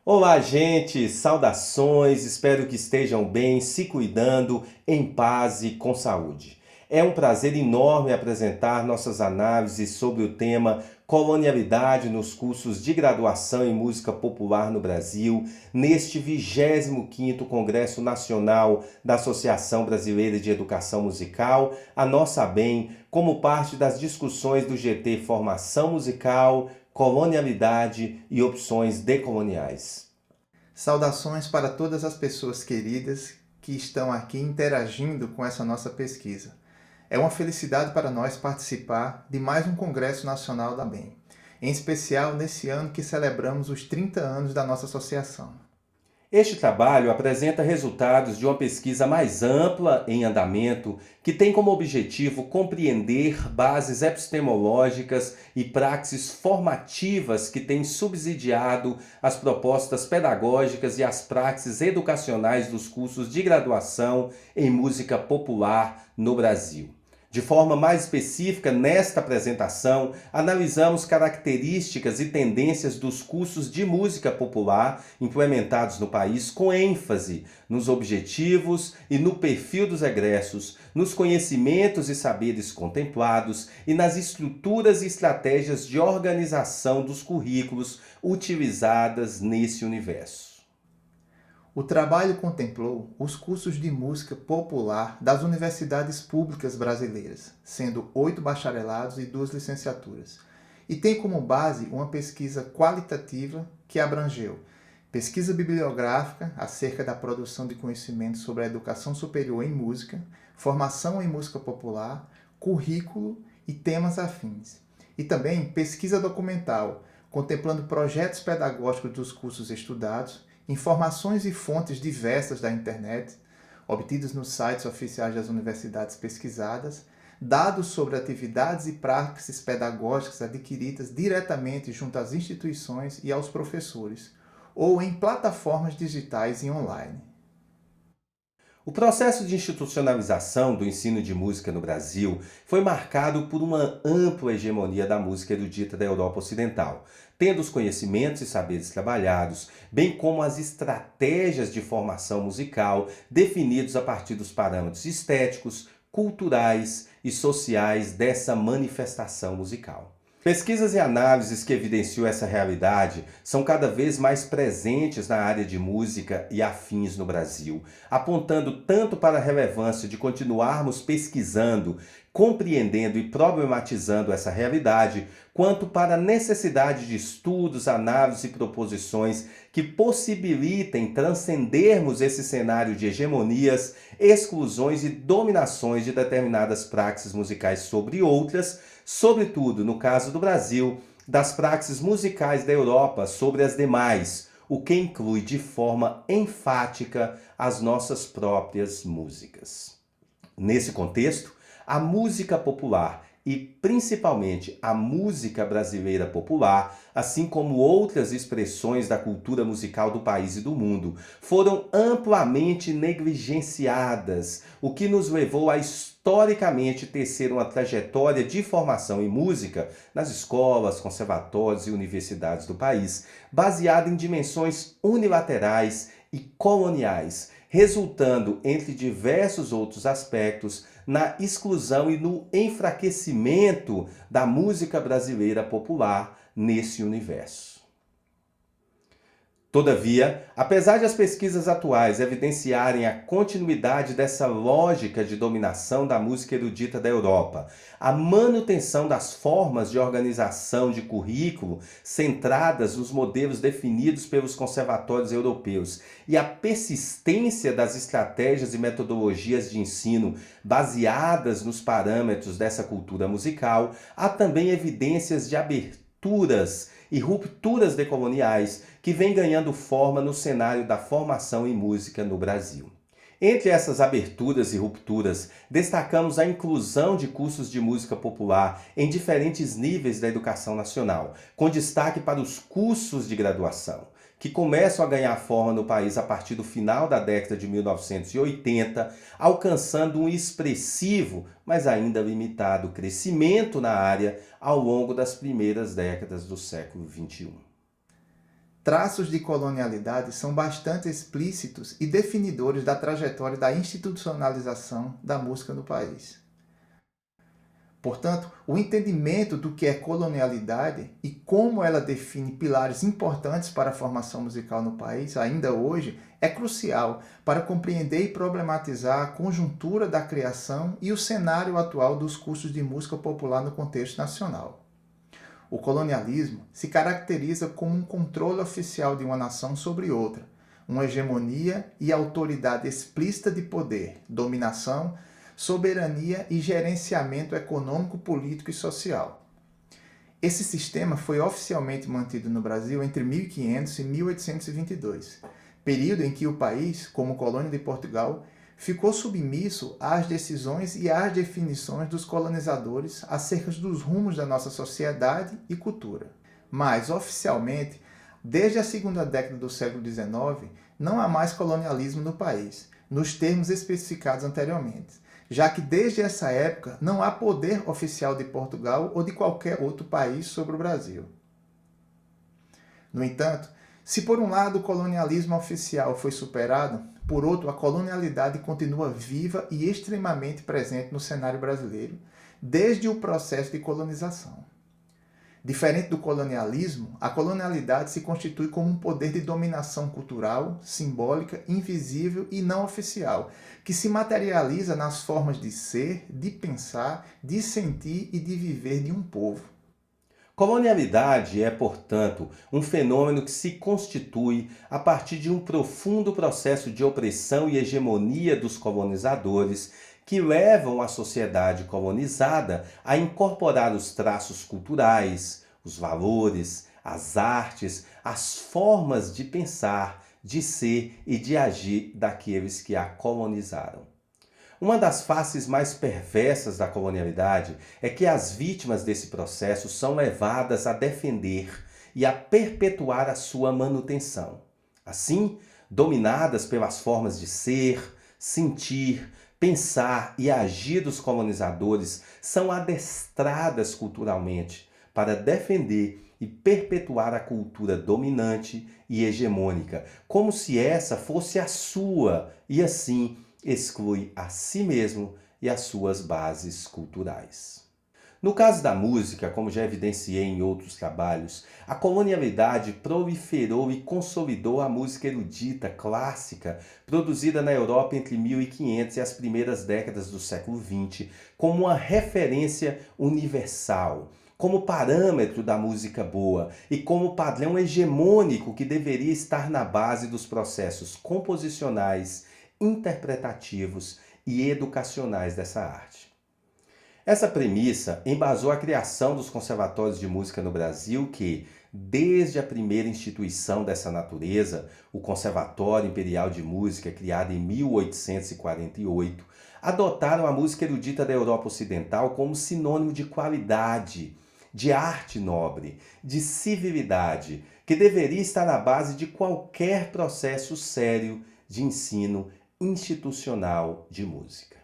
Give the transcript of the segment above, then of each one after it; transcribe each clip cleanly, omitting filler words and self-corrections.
Olá, gente! Saudações! Espero que estejam bem, se cuidando, em paz e com saúde. É um prazer enorme apresentar nossas análises sobre o tema colonialidade nos cursos de graduação em música popular no Brasil, neste 25º Congresso Nacional da Associação Brasileira de Educação Musical, a nossa bem, como parte das discussões do GT Formação Musical, colonialidade e opções decoloniais. Saudações para todas as pessoas queridas que estão aqui interagindo com essa nossa pesquisa. É uma felicidade para nós participar de mais um Congresso Nacional da BEM, em especial nesse ano que celebramos os 30 anos da nossa associação. Este trabalho apresenta resultados de uma pesquisa mais ampla em andamento, que tem como objetivo compreender bases epistemológicas e praxes formativas que têm subsidiado as propostas pedagógicas e as praxes educacionais dos cursos de graduação em música popular no Brasil. De forma mais específica, nesta apresentação, analisamos características e tendências dos cursos de música popular implementados no país, com ênfase nos objetivos e no perfil dos egressos, nos conhecimentos e saberes contemplados e nas estruturas e estratégias de organização dos currículos utilizadas nesse universo. O trabalho contemplou os cursos de música popular das universidades públicas brasileiras, sendo 8 bacharelados e 2 licenciaturas, e tem como base uma pesquisa qualitativa que abrangeu pesquisa bibliográfica acerca da produção de conhecimento sobre a educação superior em música, formação em música popular, currículo e temas afins, e também pesquisa documental, contemplando projetos pedagógicos dos cursos estudados, informações e fontes diversas da internet, obtidas nos sites oficiais das universidades pesquisadas, dados sobre atividades e praxes pedagógicas adquiridas diretamente junto às instituições e aos professores, ou em plataformas digitais e online. O processo de institucionalização do ensino de música no Brasil foi marcado por uma ampla hegemonia da música erudita da Europa Ocidental, tendo os conhecimentos e saberes trabalhados, bem como as estratégias de formação musical definidos a partir dos parâmetros estéticos, culturais e sociais dessa manifestação musical. Pesquisas e análises que evidenciam essa realidade são cada vez mais presentes na área de música e afins no Brasil, apontando tanto para a relevância de continuarmos pesquisando, compreendendo e problematizando essa realidade, quanto para a necessidade de estudos, análises e proposições que possibilitem transcendermos esse cenário de hegemonias, exclusões e dominações de determinadas praxes musicais sobre outras, sobretudo, no caso do Brasil, das praxes musicais da Europa sobre as demais, o que inclui de forma enfática as nossas próprias músicas. Nesse contexto, a música popular e principalmente a música brasileira popular, assim como outras expressões da cultura musical do país e do mundo, foram amplamente negligenciadas, o que nos levou a historicamente tecer uma trajetória de formação em música nas escolas, conservatórios e universidades do país, baseada em dimensões unilaterais e coloniais, resultando, entre diversos outros aspectos, na exclusão e no enfraquecimento da música brasileira popular nesse universo. Todavia, apesar de as pesquisas atuais evidenciarem a continuidade dessa lógica de dominação da música erudita da Europa, a manutenção das formas de organização de currículo centradas nos modelos definidos pelos conservatórios europeus e a persistência das estratégias e metodologias de ensino baseadas nos parâmetros dessa cultura musical, há também evidências de aberturas e rupturas decoloniais que vêm ganhando forma no cenário da formação em música no Brasil. Entre essas aberturas e rupturas, destacamos a inclusão de cursos de música popular em diferentes níveis da educação nacional, com destaque para os cursos de graduação, que começam a ganhar forma no país a partir do final da década de 1980, alcançando um expressivo, mas ainda limitado, crescimento na área ao longo das primeiras décadas do século XXI. traços de colonialidade são bastante explícitos e definidores da trajetória da institucionalização da música no país. Portanto, o entendimento do que é colonialidade e como ela define pilares importantes para a formação musical no país, ainda hoje, é crucial para compreender e problematizar a conjuntura da criação e o cenário atual dos cursos de música popular no contexto nacional. O colonialismo se caracteriza como um controle oficial de uma nação sobre outra, uma hegemonia e autoridade explícita de poder, dominação, soberania e gerenciamento econômico, político e social. Esse sistema foi oficialmente mantido no Brasil entre 1500 e 1822, período em que o país, como colônia de Portugal, ficou submisso às decisões e às definições dos colonizadores acerca dos rumos da nossa sociedade e cultura. Mas, oficialmente, desde a segunda década do século XIX, não há mais colonialismo no país, nos termos especificados anteriormente, já que desde essa época não há poder oficial de Portugal ou de qualquer outro país sobre o Brasil. No entanto, se por um lado o colonialismo oficial foi superado, por outro a colonialidade continua viva e extremamente presente no cenário brasileiro, desde o processo de colonização. Diferente do colonialismo, a colonialidade se constitui como um poder de dominação cultural, simbólica, invisível e não oficial, que se materializa nas formas de ser, de pensar, de sentir e de viver de um povo. Colonialidade é, portanto, um fenômeno que se constitui a partir de um profundo processo de opressão e hegemonia dos colonizadores que levam a sociedade colonizada a incorporar os traços culturais, os valores, as artes, as formas de pensar, de ser e de agir daqueles que a colonizaram. Uma das faces mais perversas da colonialidade é que as vítimas desse processo são levadas a defender e a perpetuar a sua manutenção. Assim, dominadas pelas formas de ser, sentir, pensar e agir dos colonizadores, são adestradas culturalmente para defender e perpetuar a cultura dominante e hegemônica, como se essa fosse a sua e assim exclui a si mesmo e as suas bases culturais. No caso da música, como já evidenciei em outros trabalhos, a colonialidade proliferou e consolidou a música erudita clássica produzida na Europa entre 1500 e as primeiras décadas do século XX como uma referência universal, como parâmetro da música boa e como padrão hegemônico que deveria estar na base dos processos composicionais, interpretativos e educacionais dessa arte. Essa premissa embasou a criação dos conservatórios de música no Brasil que, desde a primeira instituição dessa natureza, o Conservatório Imperial de Música, criado em 1848, adotaram a música erudita da Europa Ocidental como sinônimo de qualidade, de arte nobre, de civilidade, que deveria estar na base de qualquer processo sério de ensino institucional de música.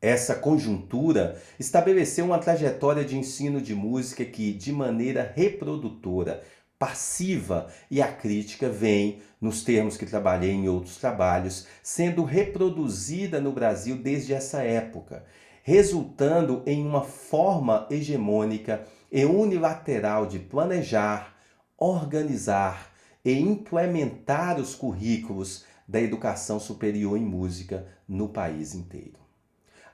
Essa conjuntura estabeleceu uma trajetória de ensino de música que, de maneira reprodutora, passiva e acrítica, vem, nos termos que trabalhei em outros trabalhos, sendo reproduzida no Brasil desde essa época, resultando em uma forma hegemônica e unilateral de planejar, organizar e implementar os currículos da educação superior em música no país inteiro.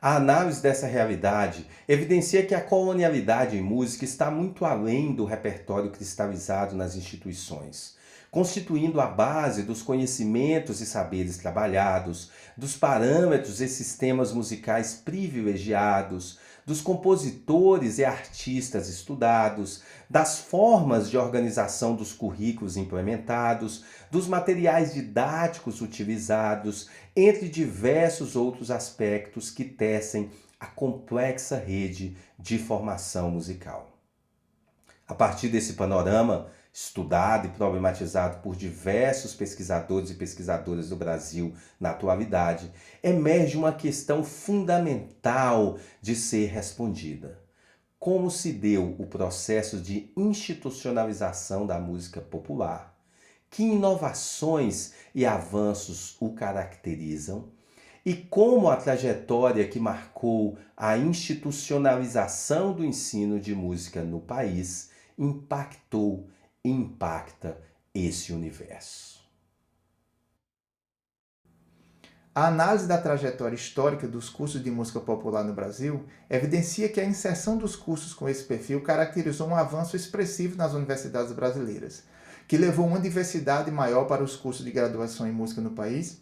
A análise dessa realidade evidencia que a colonialidade em música está muito além do repertório cristalizado nas instituições, constituindo a base dos conhecimentos e saberes trabalhados, dos parâmetros e sistemas musicais privilegiados, dos compositores e artistas estudados, das formas de organização dos currículos implementados, dos materiais didáticos utilizados, entre diversos outros aspectos que tecem a complexa rede de formação musical. A partir desse panorama, estudado e problematizado por diversos pesquisadores e pesquisadoras do Brasil na atualidade, emerge uma questão fundamental de ser respondida. Como se deu o processo de institucionalização da música popular que inovações e avanços o caracterizam e como a trajetória que marcou a institucionalização do ensino de música no país impactou e impacta esse universo. A análise da trajetória histórica dos cursos de música popular no Brasil evidencia que a inserção dos cursos com esse perfil caracterizou um avanço expressivo nas universidades brasileiras, que levou uma diversidade maior para os cursos de graduação em música no país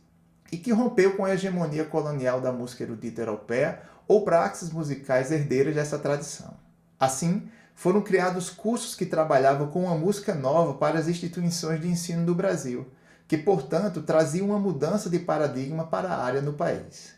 e que rompeu com a hegemonia colonial da música erudita europeia ou praxes musicais herdeiras dessa tradição. Assim, foram criados cursos que trabalhavam com uma música nova para as instituições de ensino do Brasil, que, portanto, trazia uma mudança de paradigma para a área no país.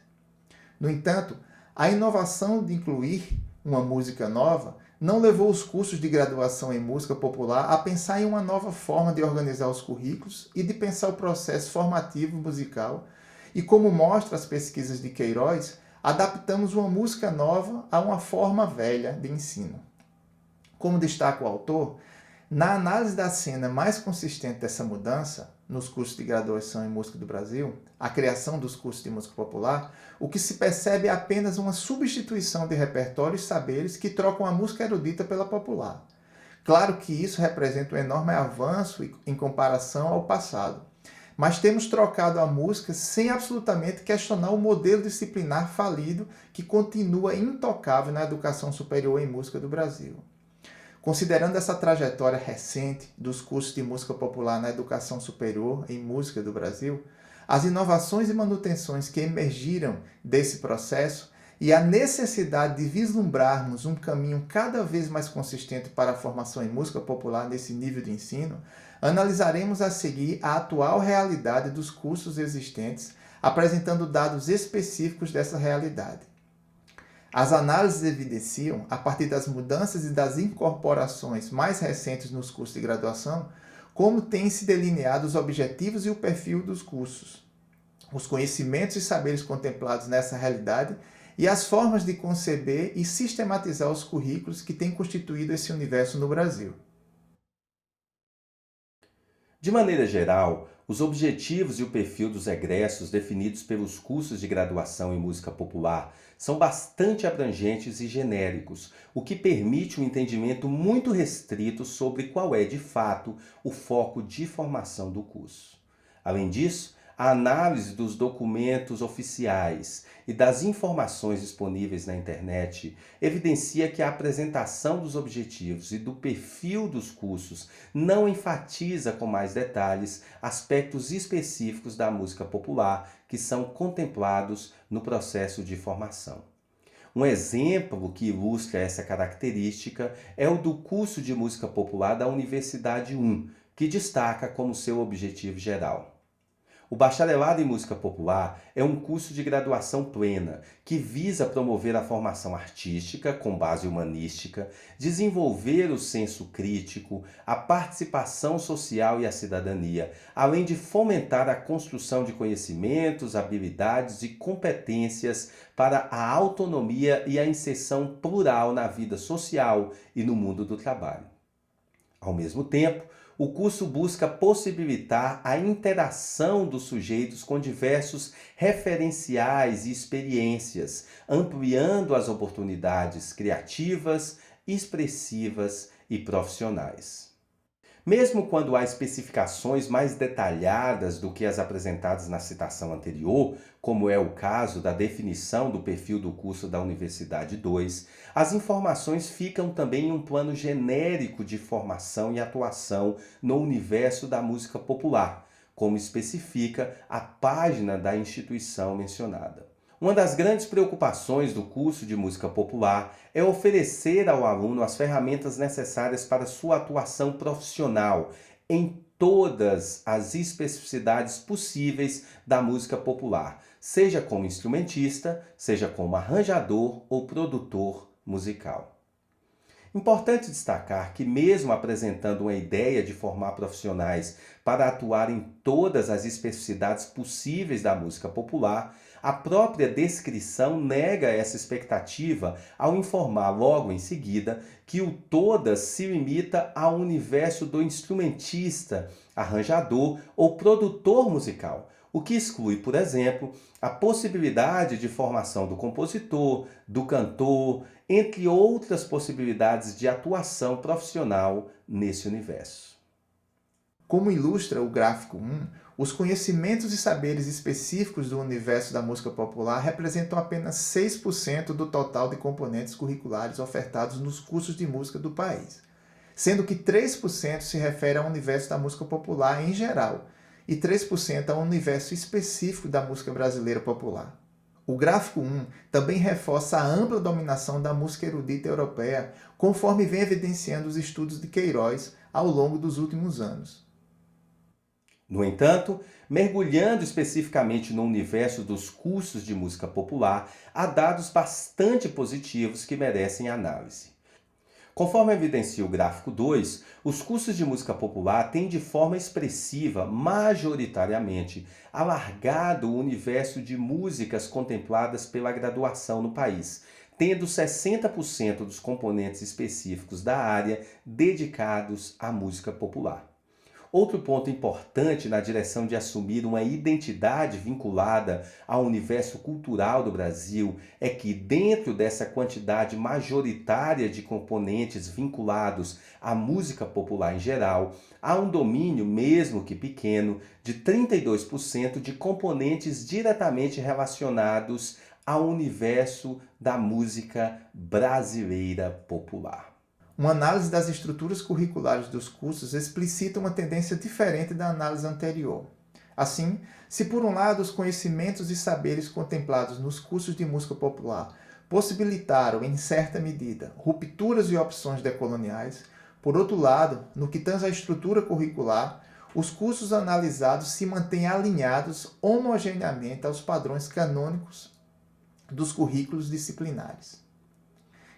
No entanto, a inovação de incluir uma música nova não levou os cursos de graduação em música popular a pensar em uma nova forma de organizar os currículos e de pensar o processo formativo musical, e como mostram as pesquisas de Queiroz, adaptamos uma música nova a uma forma velha de ensino. Como destaca o autor, na análise da cena mais consistente dessa mudança, nos cursos de graduação em música do Brasil, a criação dos cursos de música popular, o que se percebe é apenas uma substituição de repertório e saberes que trocam a música erudita pela popular. Claro que isso representa um enorme avanço em comparação ao passado, mas temos trocado a música sem absolutamente questionar o modelo disciplinar falido que continua intocável na educação superior em música do Brasil. Considerando essa trajetória recente dos cursos de música popular na educação superior em música do Brasil, as inovações e manutenções que emergiram desse processo e a necessidade de vislumbrarmos um caminho cada vez mais consistente para a formação em música popular nesse nível de ensino, analisaremos a seguir a atual realidade dos cursos existentes, apresentando dados específicos dessa realidade. As análises evidenciam, a partir das mudanças e das incorporações mais recentes nos cursos de graduação, como têm se delineado os objetivos e o perfil dos cursos, os conhecimentos e saberes contemplados nessa realidade e as formas de conceber e sistematizar os currículos que têm constituído esse universo no Brasil. De maneira geral, os objetivos e o perfil dos egressos definidos pelos cursos de graduação em música popular são bastante abrangentes e genéricos, o que permite um entendimento muito restrito sobre qual é, de fato, o foco de formação do curso. Além disso, a análise dos documentos oficiais e das informações disponíveis na internet evidencia que a apresentação dos objetivos e do perfil dos cursos não enfatiza com mais detalhes aspectos específicos da música popular que são contemplados no processo de formação. Um exemplo que ilustra essa característica é o do curso de música popular da Universidade 1, que destaca como seu objetivo geral: o Bacharelado em Música Popular é um curso de graduação plena que visa promover a formação artística com base humanística, desenvolver o senso crítico, a participação social e a cidadania, além de fomentar a construção de conhecimentos, habilidades e competências para a autonomia e a inserção plural na vida social e no mundo do trabalho. Ao mesmo tempo, o curso busca possibilitar a interação dos sujeitos com diversos referenciais e experiências, ampliando as oportunidades criativas, expressivas e profissionais. Mesmo quando há especificações mais detalhadas do que as apresentadas na citação anterior, como é o caso da definição do perfil do curso da Universidade 2, as informações ficam também em um plano genérico de formação e atuação no universo da música popular, como especifica a página da instituição mencionada. Uma das grandes preocupações do curso de música popular é oferecer ao aluno as ferramentas necessárias para sua atuação profissional em todas as especificidades possíveis da música popular, seja como instrumentista, seja como arranjador ou produtor musical. Importante destacar que, mesmo apresentando uma ideia de formar profissionais para atuar em todas as especificidades possíveis da música popular, A própria descrição nega essa expectativa ao informar logo em seguida que o Todas se limita ao universo do instrumentista, arranjador ou produtor musical, o que exclui, por exemplo, a possibilidade de formação do compositor, do cantor, entre outras possibilidades de atuação profissional nesse universo. Como ilustra o gráfico 1, os conhecimentos e saberes específicos do universo da música popular representam apenas 6% do total de componentes curriculares ofertados nos cursos de música do país, sendo que 3% se refere ao universo da música popular em geral e 3% ao universo específico da música brasileira popular. O gráfico 1 também reforça a ampla dominação da música erudita europeia, conforme vem evidenciando os estudos de Queiroz ao longo dos últimos anos. No entanto, mergulhando especificamente no universo dos cursos de música popular, há dados bastante positivos que merecem análise. Conforme evidencia o gráfico 2, os cursos de música popular têm de forma expressiva, majoritariamente, alargado o universo de músicas contempladas pela graduação no país, tendo 60% dos componentes específicos da área dedicados à música popular. Outro ponto importante na direção de assumir uma identidade vinculada ao universo cultural do Brasil é que, dentro dessa quantidade majoritária de componentes vinculados à música popular em geral, há um domínio, mesmo que pequeno, de 32% de componentes diretamente relacionados ao universo da música brasileira popular. Uma análise das estruturas curriculares dos cursos explicita uma tendência diferente da análise anterior. Assim, se por um lado os conhecimentos e saberes contemplados nos cursos de música popular possibilitaram, em certa medida, rupturas e opções decoloniais, por outro lado, no que tange à estrutura curricular, os cursos analisados se mantêm alinhados homogeneamente aos padrões canônicos dos currículos disciplinares.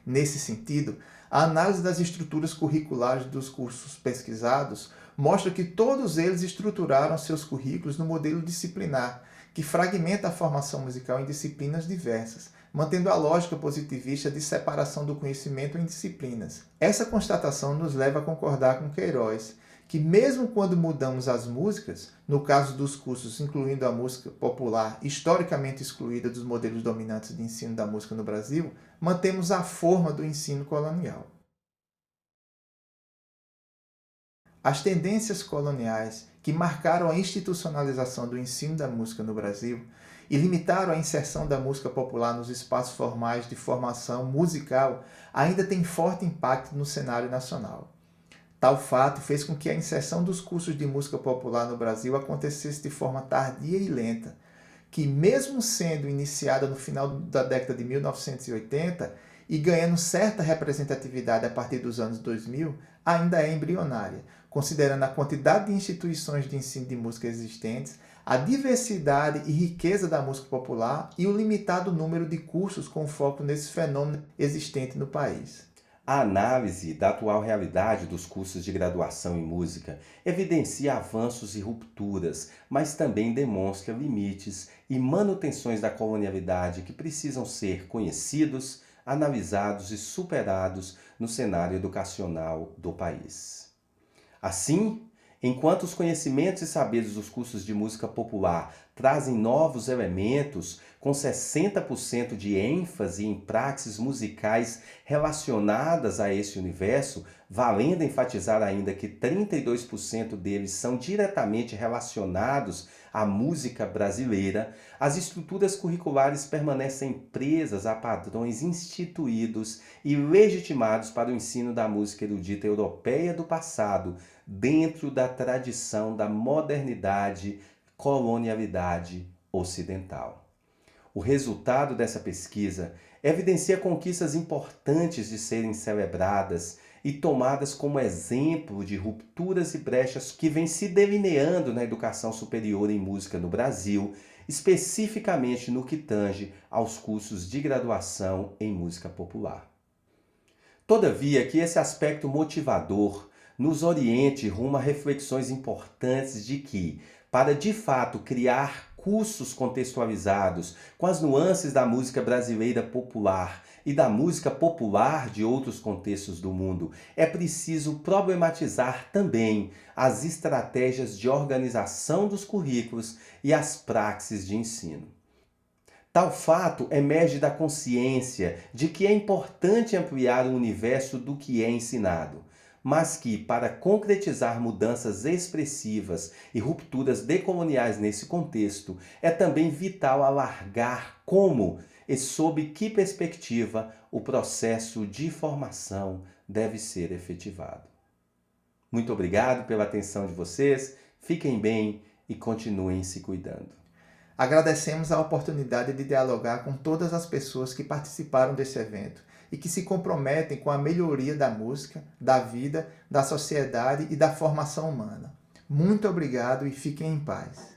Nesse sentido, a análise das estruturas curriculares dos cursos pesquisados mostra que todos eles estruturaram seus currículos no modelo disciplinar, que fragmenta a formação musical em disciplinas diversas, mantendo a lógica positivista de separação do conhecimento em disciplinas. Essa constatação nos leva a concordar com Queiroz, que mesmo quando mudamos as músicas, no caso dos cursos incluindo a música popular, historicamente excluída dos modelos dominantes de ensino da música no Brasil, mantemos a forma do ensino colonial. As tendências coloniais que marcaram a institucionalização do ensino da música no Brasil e limitaram a inserção da música popular nos espaços formais de formação musical ainda têm forte impacto no cenário nacional. Tal fato fez com que a inserção dos cursos de música popular no Brasil acontecesse de forma tardia e lenta, que mesmo sendo iniciada no final da década de 1980 e ganhando certa representatividade a partir dos anos 2000, ainda é embrionária, considerando a quantidade de instituições de ensino de música existentes, a diversidade e riqueza da música popular e o limitado número de cursos com foco nesse fenômeno existente no país. A análise da atual realidade dos cursos de graduação em música evidencia avanços e rupturas, mas também demonstra limites e manutenções da colonialidade que precisam ser conhecidos, analisados e superados no cenário educacional do país. Assim, enquanto os conhecimentos e saberes dos cursos de música popular trazem novos elementos, com 60% de ênfase em praxes musicais relacionadas a esse universo, valendo enfatizar ainda que 32% deles são diretamente relacionados à música brasileira, as estruturas curriculares permanecem presas a padrões instituídos e legitimados para o ensino da música erudita europeia do passado, dentro da tradição da modernidade, colonialidade ocidental. O resultado dessa pesquisa evidencia conquistas importantes de serem celebradas e tomadas como exemplo de rupturas e brechas que vêm se delineando na educação superior em música no Brasil, especificamente no que tange aos cursos de graduação em música popular. Todavia, que esse aspecto motivador nos oriente rumo a reflexões importantes de que, para de fato criar cursos contextualizados com as nuances da música brasileira popular e da música popular de outros contextos do mundo, é preciso problematizar também as estratégias de organização dos currículos e as praxes de ensino. Tal fato emerge da consciência de que é importante ampliar o universo do que é ensinado, mas que, para concretizar mudanças expressivas e rupturas decoloniais nesse contexto, é também vital alargar como e sob que perspectiva o processo de formação deve ser efetivado. Muito obrigado pela atenção de vocês, fiquem bem e continuem se cuidando. Agradecemos a oportunidade de dialogar com todas as pessoas que participaram desse evento e que se comprometem com a melhoria da música, da vida, da sociedade e da formação humana. Muito obrigado e fiquem em paz.